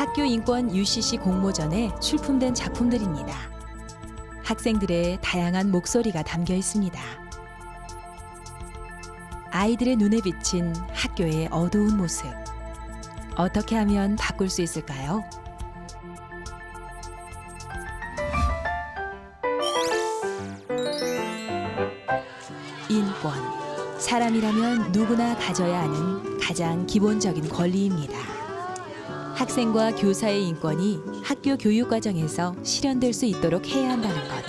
학교인권 UCC 공모전에 출품된 작품들입니다. 학생들의 다양한 목소리가 담겨 있습니다. 아이들의 눈에 비친 학교의 어두운 모습. 어떻게 하면 바꿀 수 있을까요? 인권. 사람이라면 누구나 가져야 하는 가장 기본적인 권리입니다. 학생과 교사의 인권이 학교 교육 과정에서 실현될 수 있도록 해야 한다는 것.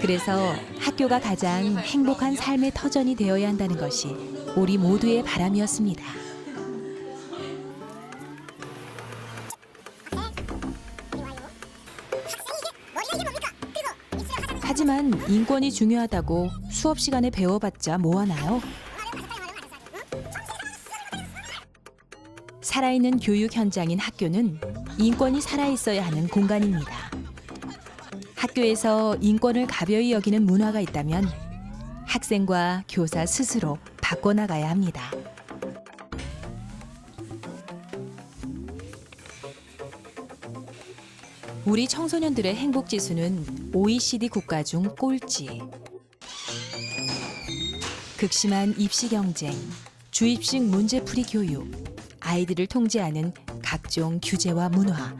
그래서 학교가 가장 행복한 삶의 터전이 되어야 한다는 것이 우리 모두의 바람이었습니다. 하지만 인권이 중요하다고 수업 시간에 배워봤자 뭐하나요? 살아있는 교육 현장인 학교는 인권이 살아있어야 하는 공간입니다. 학교에서 인권을 가벼이 여기는 문화가 있다면 학생과 교사 스스로 바꿔나가야 합니다. 우리 청소년들의 행복 지수는 OECD 국가 중 꼴찌. 극심한 입시 경쟁, 주입식 문제풀이 교육, 아이들을 통제하는 각종 규제와 문화.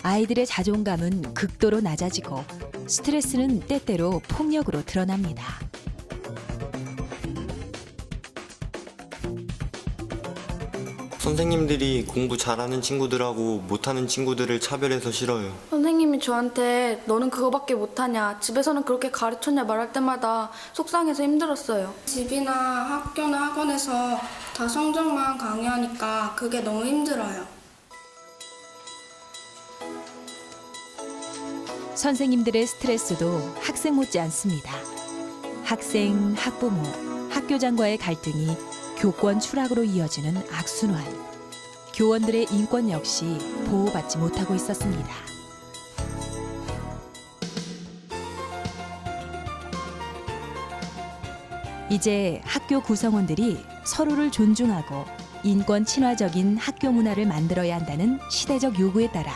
아이들의 자존감은 극도로 낮아지고 스트레스는 때때로 폭력으로 드러납니다. 선생님들이 공부 잘하는 친구들하고 못하는 친구들을 차별해서 싫어요. 선생님이 저한테 너는 그거밖에 못하냐, 집에서는 그렇게 가르쳤냐 말할 때마다 속상해서 힘들었어요. 집이나 학교나 학원에서 다 성적만 강요하니까 그게 너무 힘들어요. 선생님들의 스트레스도 학생 못지 않습니다. 학생, 학부모, 학교장과의 갈등이 교권 추락으로 이어지는 악순환. 교원들의 인권 역시 보호받지 못하고 있었습니다. 이제 학교 구성원들이 서로를 존중하고 인권 친화적인 학교 문화를 만들어야 한다는 시대적 요구에 따라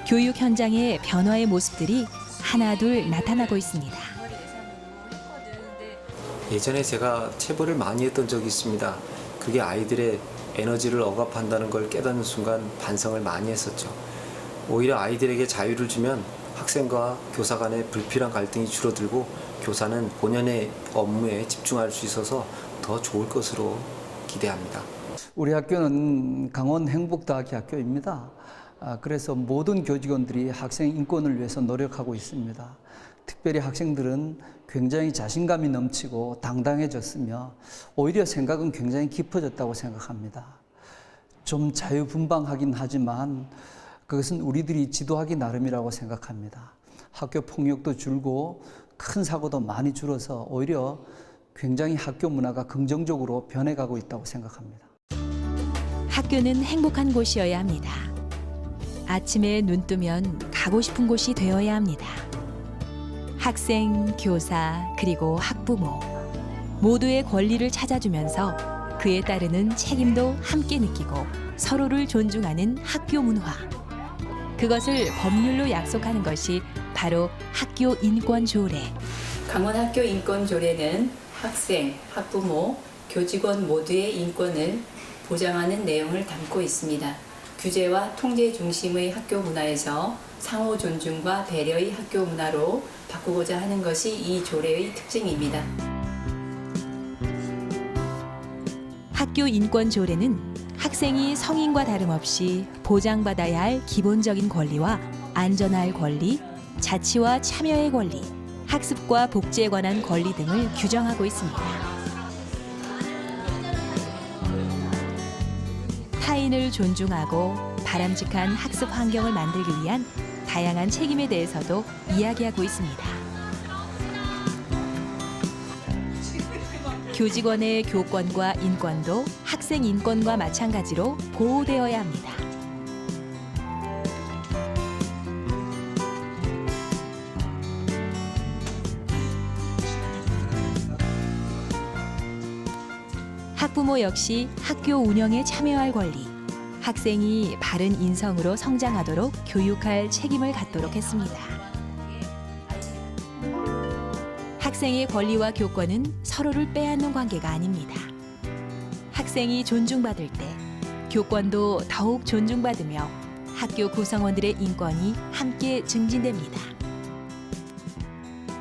교육 현장의 변화의 모습들이 하나둘 나타나고 있습니다. 예전에 제가 체벌을 많이 했던 적이 있습니다. 그게 아이들의 에너지를 억압한다는 걸 깨닫는 순간 반성을 많이 했었죠. 오히려 아이들에게 자유를 주면 학생과 교사 간의 불필요한 갈등이 줄어들고 교사는 본연의 업무에 집중할 수 있어서 더 좋을 것으로 기대합니다. 우리 학교는 강원 행복다하기 학교입니다. 그래서 모든 교직원들이 학생 인권을 위해서 노력하고 있습니다. 특별히 학생들은 굉장히 자신감이 넘치고 당당해졌으며 오히려 생각은 굉장히 깊어졌다고 생각합니다. 좀 자유분방하긴 하지만 그것은 우리들이 지도하기 나름이라고 생각합니다. 학교 폭력도 줄고 큰 사고도 많이 줄어서 오히려 굉장히 학교 문화가 긍정적으로 변해가고 있다고 생각합니다. 학교는 행복한 곳이어야 합니다. 아침에 눈 뜨면 가고 싶은 곳이 되어야 합니다. 학생, 교사, 그리고 학부모 모두의 권리를 찾아주면서 그에 따르는 책임도 함께 느끼고 서로를 존중하는 학교 문화. 그것을 법률로 약속하는 것이 바로 학교 인권 조례. 강원학교 인권 조례는 학생, 학부모, 교직원 모두의 인권을 보장하는 내용을 담고 있습니다. 규제와 통제 중심의 학교 문화에서 상호 존중과 배려의 학교 문화로 바꾸고자 하는 것이 이 조례의 특징입니다. 학교 인권 조례는 학생이 성인과 다름없이 보장받아야 할 기본적인 권리와 안전할 권리, 자치와 참여의 권리, 학습과 복지에 관한 권리 등을 규정하고 있습니다. 타인을 존중하고 바람직한 학습 환경을 만들기 위한 다양한 책임에 대해서도 이야기하고 있습니다. 교직원의 교권과 인권도 학생 인권과 마찬가지로 보호되어야 합니다. 학부모 역시 학교 운영에 참여할 권리, 학생이 바른 인성으로 성장하도록 교육할 책임을 갖도록 했습니다. 학생의 권리와 교권은 서로를 빼앗는 관계가 아닙니다. 학생이 존중받을 때 교권도 더욱 존중받으며 학교 구성원들의 인권이 함께 증진됩니다.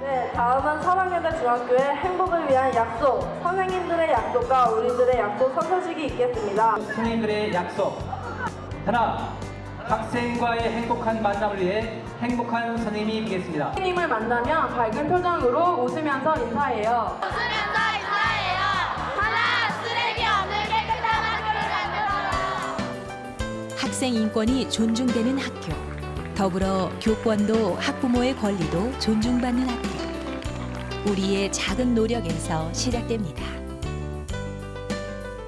네, 다음은 3학년대 중학교의 행복을 위한 약속, 선생님들의 약속과 우리들의 약속 선서식이 있겠습니다. 선생님들의 약속. 하나, 학생과의 행복한 만남을 위해 행복한 선생님이 되겠습니다. 선생님을 만나면 밝은 표정으로 웃으면서 인사해요. 웃으면서 인사해요. 하나, 쓰레기 없는 깨끗한 학교를 만들어요. 학생 인권이 존중되는 학교, 더불어 교권도 학부모의 권리도 존중받는 학교. 우리의 작은 노력에서 시작됩니다.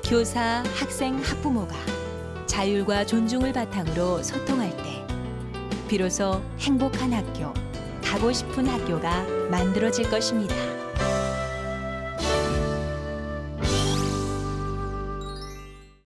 교사, 학생, 학부모가 자율과 존중을 바탕으로 소통할 때 비로소 행복한 학교, 가고 싶은 학교가 만들어질 것입니다.